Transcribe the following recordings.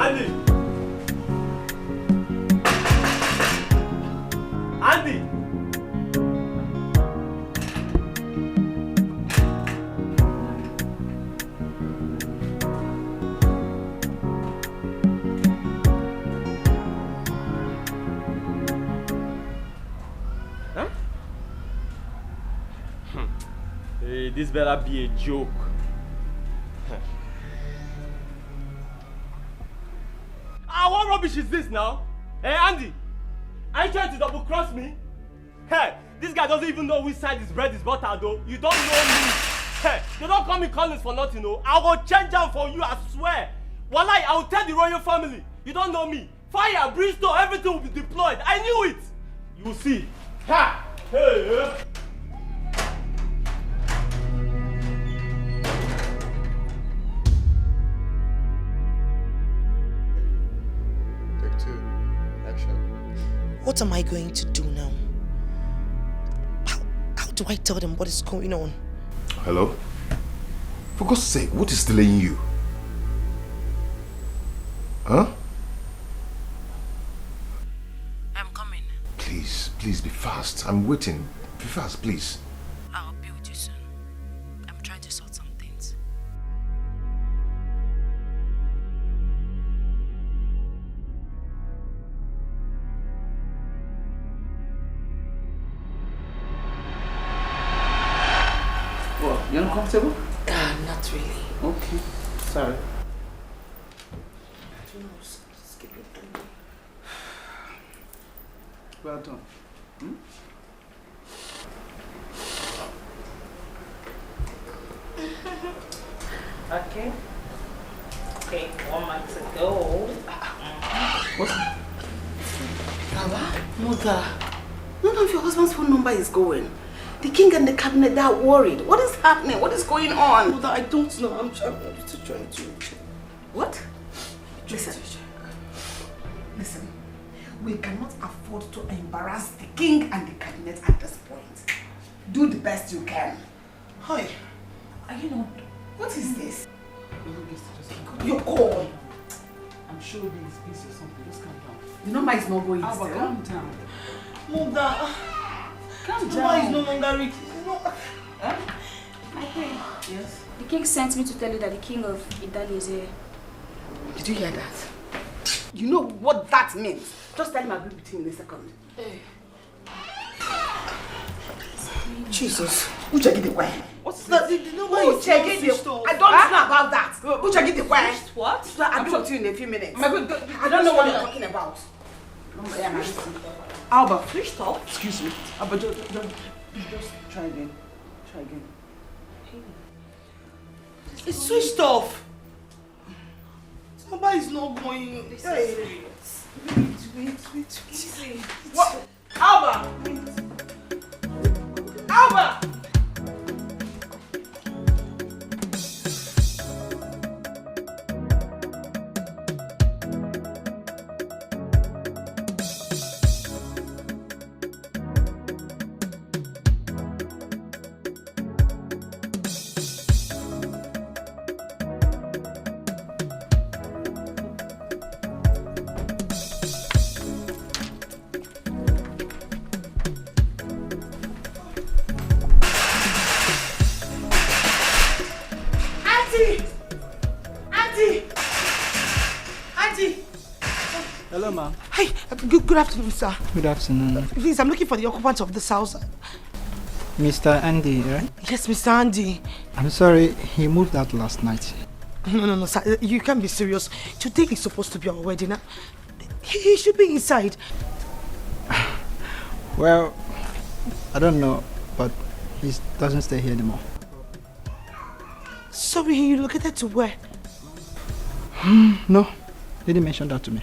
Andy! Andy! Huh? Hey, this better be a joke. What rubbish is this now? Hey, Andy, are you trying to double cross me? Hey, this guy doesn't even know which side his bread is buttered though. You don't know me. Hey, they don't call me Collins for nothing, no. I will change out for you, I swear. Wallahi, I will tell the royal family. You don't know me. Fire, brimstone, everything will be deployed. I knew it. You will see. Ha! Hey, What am I going to do now? How do I tell them what is going on? Hello? For God's sake, what is delaying you? Huh? I'm coming. Please be fast. I'm waiting. Be fast, please. I'll be with you soon. I'm trying to sort some things. What? You're uncomfortable? Not really. Okay. Sorry. Well done. Okay. Okay, 1 month ago. What's Baba, Mother, none of your husband's phone number is going. The king and the cabinet, they are worried. What is happening? What is going on? Mother, I don't know. I'm still trying to... What? Listen. Listen. We cannot afford to embarrass the king and the cabinet at this point. Do the best you can. Hi. Are you not... What is this? Your call. I'm sure he's busy or something. Just calm down. The number is not going Alba, still. calm down. Mother. Calm The down. number is no longer reaching. My queen, Yes. the king sent me to tell you that the king of Italy is here. Did you hear that? You know what that means? Just tell him I'll be with him in a second. Hey. Jesus. Uche get the way. What's The this? number is I don't know about that. Uche get the way. What? I'll be with you in a few minutes. My good, I don't know what you're talking about. Alba, Switched off. excuse me. Alba, just try again. Try again. It's switched off. The number is not going. Hey. Wait. What? Alba! Alba! Hello, ma'am. Hi, good afternoon, sir. Good afternoon. Please, I'm looking for the occupant of this house. Mr. Andy, right? Yes, Mr. Andy. I'm sorry, he moved out last night. No, sir. You can't be serious. Today is supposed to be our wedding. He should be inside. Well, I don't know, but he doesn't stay here anymore. Sorry, he relocated to where? No, he didn't mention that to me.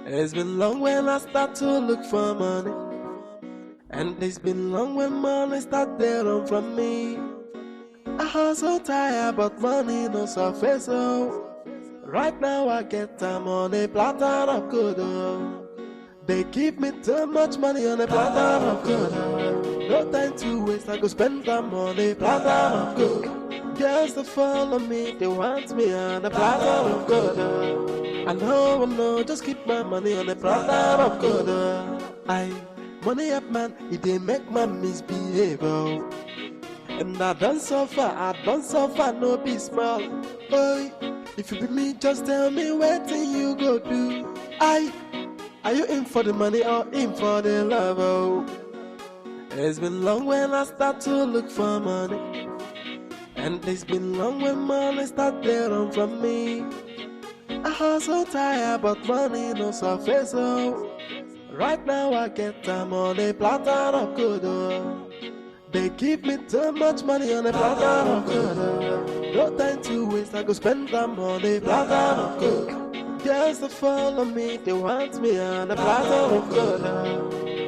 It's been long when I start to look for money, and it's been long when money start to run from me. I hustle tired, but money no surface. So right now I get time on a platter of good. They give me too much money on a platter of good. No time to waste, I go spend them on a platter of good. Girls that follow me, they want me on a platter of good. I know, just keep my money on a platter of good. Money up man, it dey make man misbehave. And I don't suffer, no be small. Boy, if you be me, just tell me what thing you go do. Are you in for the money or in for the love? Oh, it's been long when I start to look for money, and it's been long when money start to run from me. I hustle tired, but money no surface. Oh, right now I get time on a platter of good. They give me too much money on a platter of good. No time to waste, I go spend them on a platter of good. Girls that follow me, they want me on a platter of good.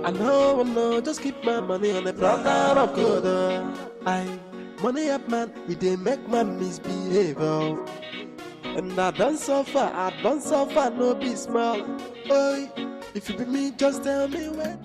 I know, just keep my money on a platter of good. Money up man, it dey make man misbehave. And I don't suffer, no be small. Boy, if you be me, just tell me when.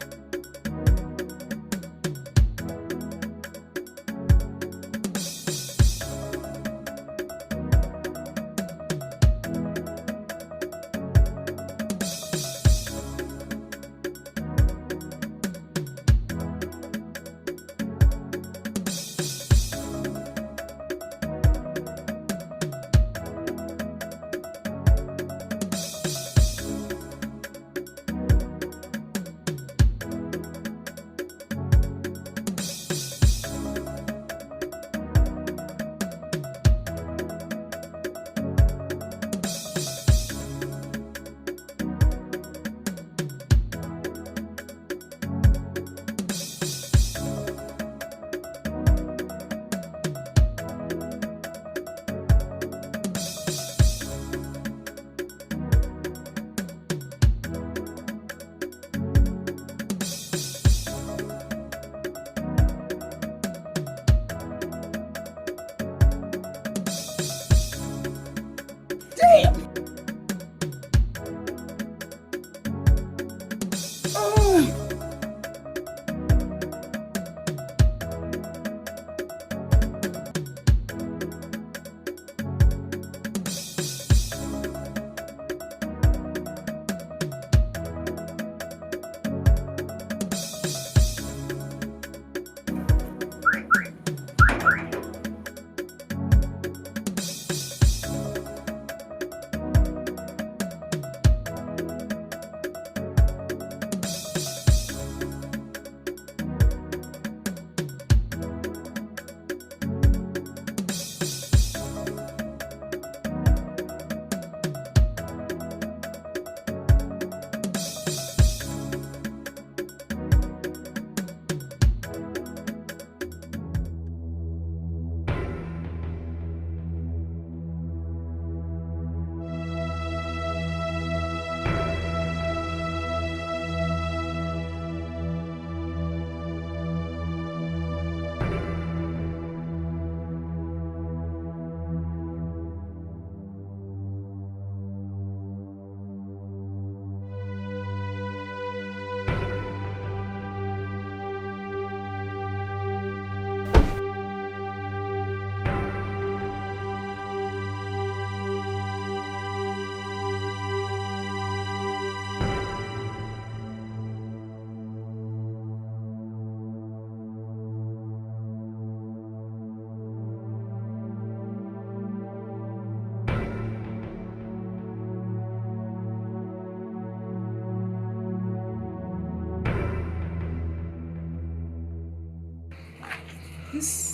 This.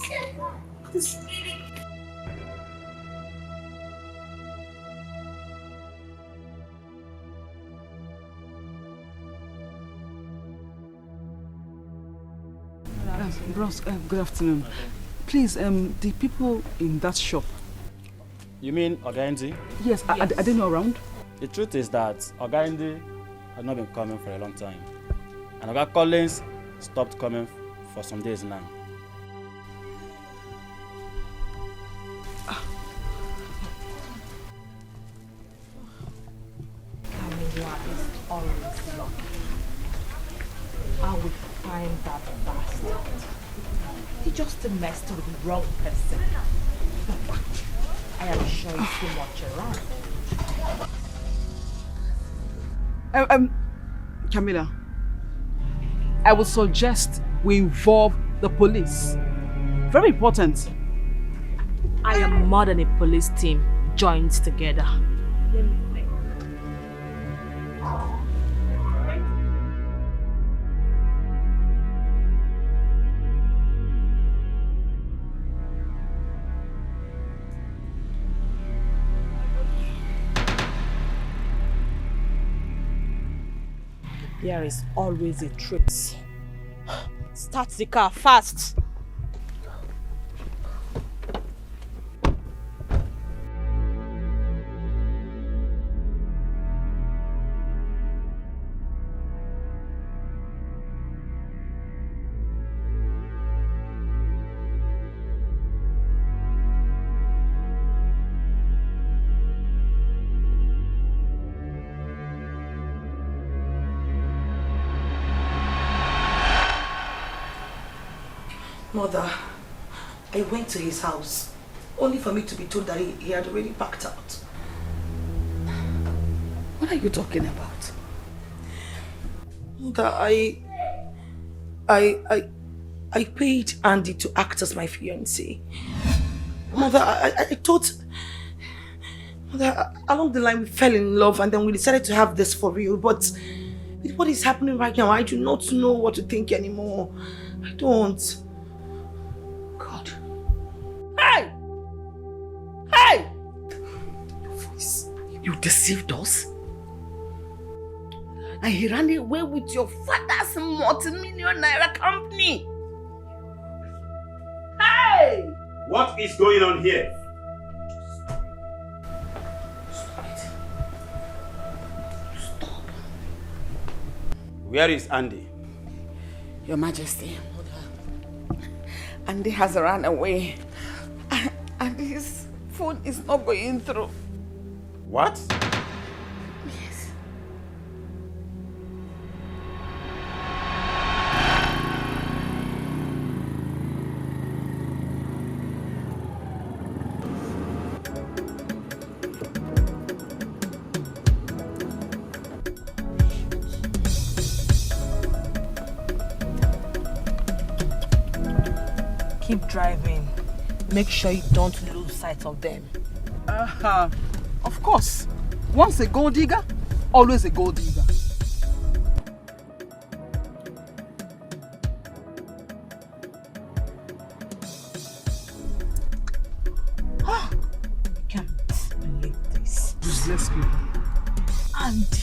Bros, good afternoon. Please, the people in that shop, You mean Ogaindi? Yes, are they not around? The truth is that Ogaindi has not been coming for a long time. And Oga Collins stopped coming for some days now. Camilla is always lucky. I will find that bastard. He just messed with the wrong person. I am sure he's too much around. Camilla, I would suggest we involve the police. Very important. I am more than a police team joined together. Let me think. There is always a trace. Start the car fast. Mother, I went to his house, only for me to be told that he had already packed out. What are you talking about? Mother, I paid Andy to act as my fiancé. Mother, I thought... Mother, along the line we fell in love and then we decided to have this for real, but with what is happening right now, I do not know what to think anymore. I don't. Hey! Hey! Your voice. You deceived us? And he ran away with your father's multi-million naira company. Hey! What is going on here? Stop. Where is Andy? Your Majesty, Andy has run away. And his phone is not going through. What? Yes. Keep driving. Make sure you don't lose sight of them. Of course. Once a gold digger, always a gold digger. I can't believe this. Useless people. Andy.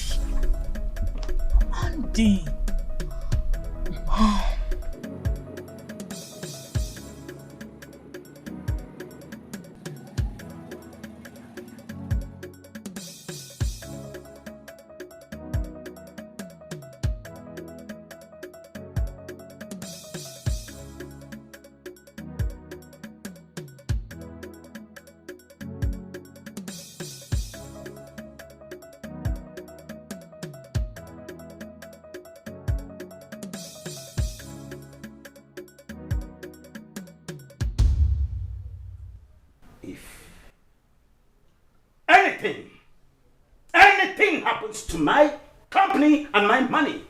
anything happens to my company and my money,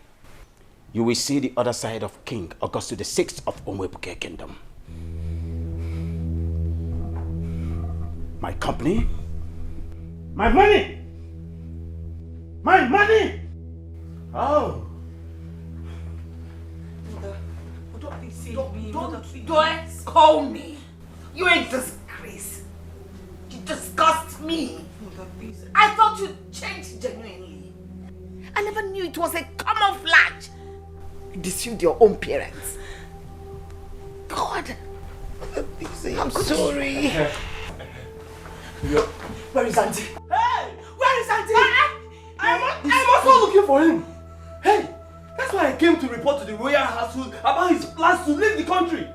you will see the other side of King Augustus VI of Umwebuke Kingdom. My company, my money, my money. Oh. Mother, don't call me. You're a disgrace. You disgust me. Mother, please. I thought you changed genuinely. I never knew it was a camouflage. You deceived your own parents. God. Mother, please, I'm sorry. Where is Auntie? Hey! Where is Auntie? I'm also looking for him. Hey! That's why I came to report to the royal household about his plans to leave the country.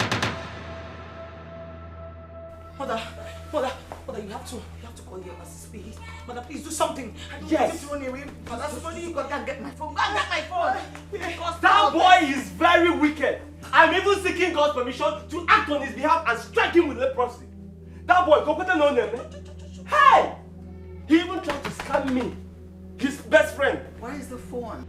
Mother, you have to call your assist, please. Mother, please do something. Yes. Run away. Mother, somebody, you go and get my phone. Go and get my phone. That boy is very wicked. I'm even seeking God's permission to act on his behalf and strike him with leprosy. That boy, go put an on him, man. Hey! He even tried to scam me, his best friend. Where is the phone?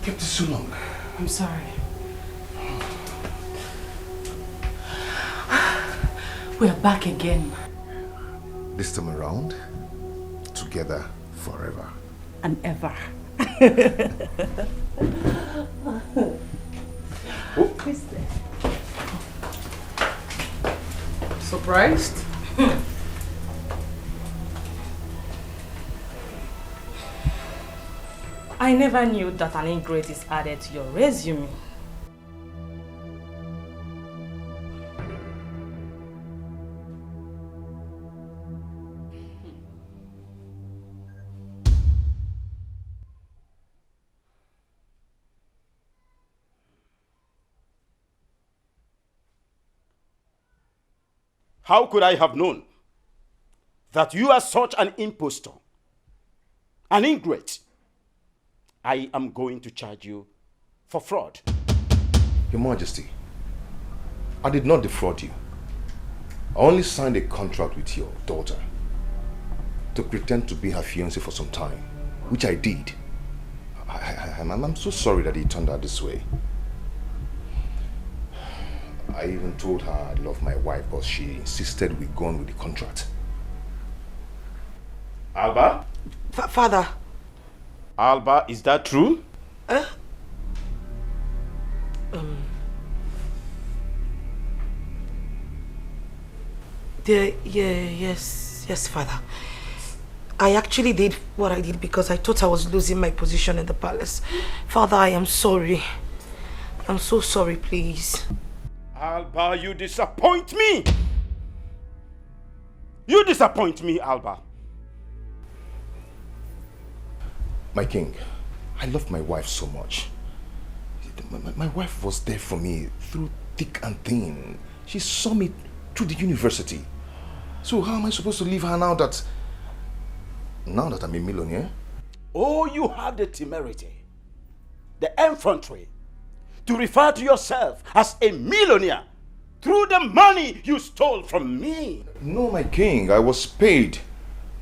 Kept it so long. I'm sorry. We're back again. This time around, together forever. And ever. Who's there? Surprised? I never knew that an ingrate is added to your resume. How could I have known that you are such an impostor, an ingrate? I am going to charge you for fraud. Your Majesty, I did not defraud you. I only signed a contract with your daughter to pretend to be her fiancé for some time, which I did. I'm so sorry that it turned out this way. I even told her I love my wife, but she insisted we go on with the contract. Alba? Father. Alba, is that true? Yes, Father. I actually did what I did because I thought I was losing my position in the palace. Father, I am sorry. I'm so sorry, please. Alba, you disappoint me! You disappoint me, Alba. My king, I love my wife so much. My wife was there for me through thick and thin. She saw me through the university. So how am I supposed to leave her now that I'm a millionaire? Oh, you have the temerity, the effrontery, to refer to yourself as a millionaire through the money you stole from me. No, my king, I was paid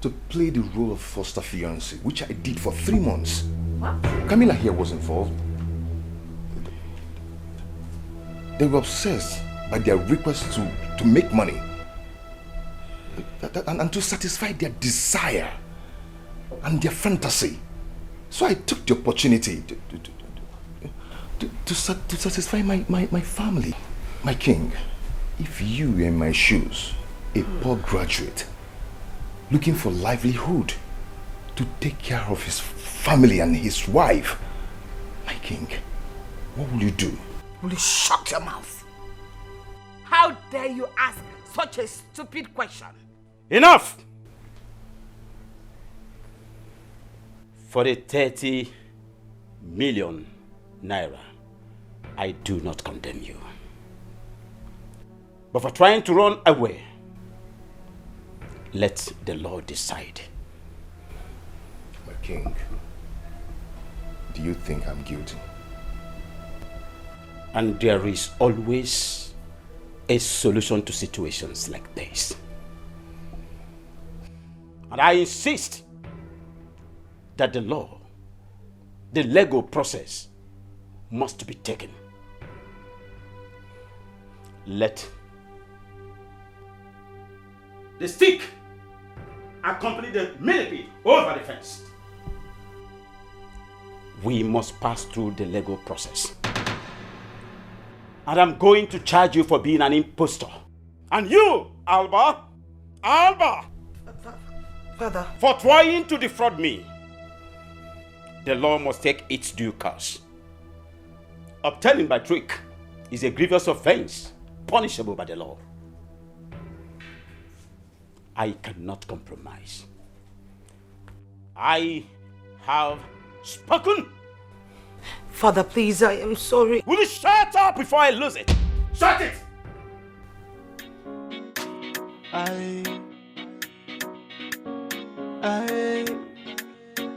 to play the role of foster fiancé, which I did for 3 months. What? Camilla here was involved. They were obsessed by their request to make money and to satisfy their desire and their fantasy. So I took the opportunity to satisfy my family. My king, if you were in my shoes, a poor graduate looking for livelihood to take care of his family and his wife, my king, what will you do? Will you shut your mouth? How dare you ask such a stupid question? Enough! For the 30 million naira, I do not condemn you. But for trying to run away, let the law decide. My king, do you think I'm guilty? And there is always a solution to situations like this. And I insist that the law, the legal process, must be taken. Let the stick accompany the millipede over the fence. We must pass through the legal process. And I'm going to charge you for being an impostor. And you, Alba, Father. for trying to defraud me. the law must take its due course. Obtaining by trick is a grievous offense, punishable by the law. I cannot compromise. I have spoken. Father, please, I am sorry. Will you shut up before I lose it? Shut it!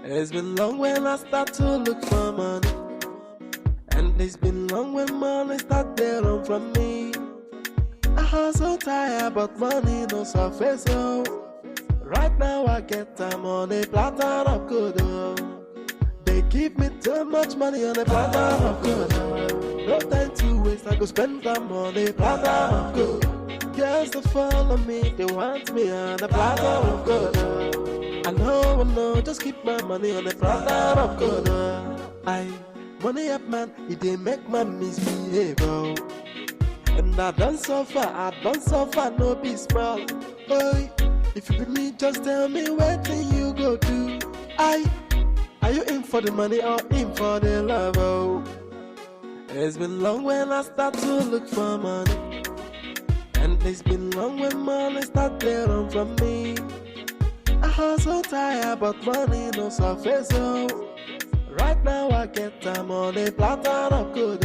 It's been long when I start to look for money, and it's been long when money start to run from me. I hustle tired, but money no surface. So right now I get time on a platter of good. They give me too much money on a platter of good. No time to waste, I go spend time on a platter of good. Girls that follow me, they want me on a platter of good. I know, just keep my money on a platter of good. Money up man, it dey make man misbehave. And I don't suffer, no be small. Boy, if you be me, just tell me what thing you go do. Are you in for the money or in for the love? Oh, it's been long when I start to look for money, and it's been long when money start to run from me. I hustle tired, but money no surface. Oh, right now I get time on a platter of good.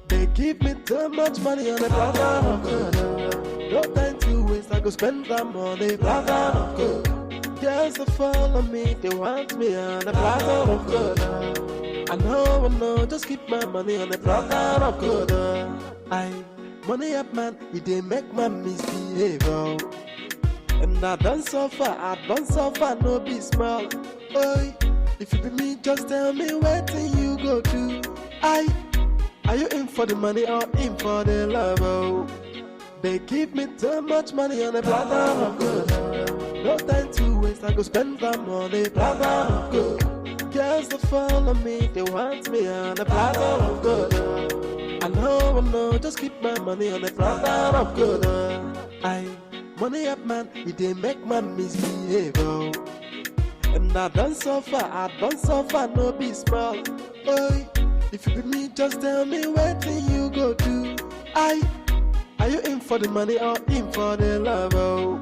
They give me too much money on a platter of good. No time to waste, I go spend time on a platter of good. Girls that follow me, they want me on a platter of good. I know, just keep my money on a platter of good. Money up man, it dey make man misbehave. And I don't suffer, no be small. Boy, if you be me, just tell me what thing you go do. Are you in for the money or in for the love? Oh, they give me too much money on a platter of good. No time to waste, I go spend time on a platter of good. Girls that follow me, they want me on a platter of good. I know, just keep my money on a platter of good. Money up man, it dey make man misbehave. And I don't suffer, no be small. Boy, if you be me, just tell me what thing you go do. Are you in for the money or in for the love? Oh,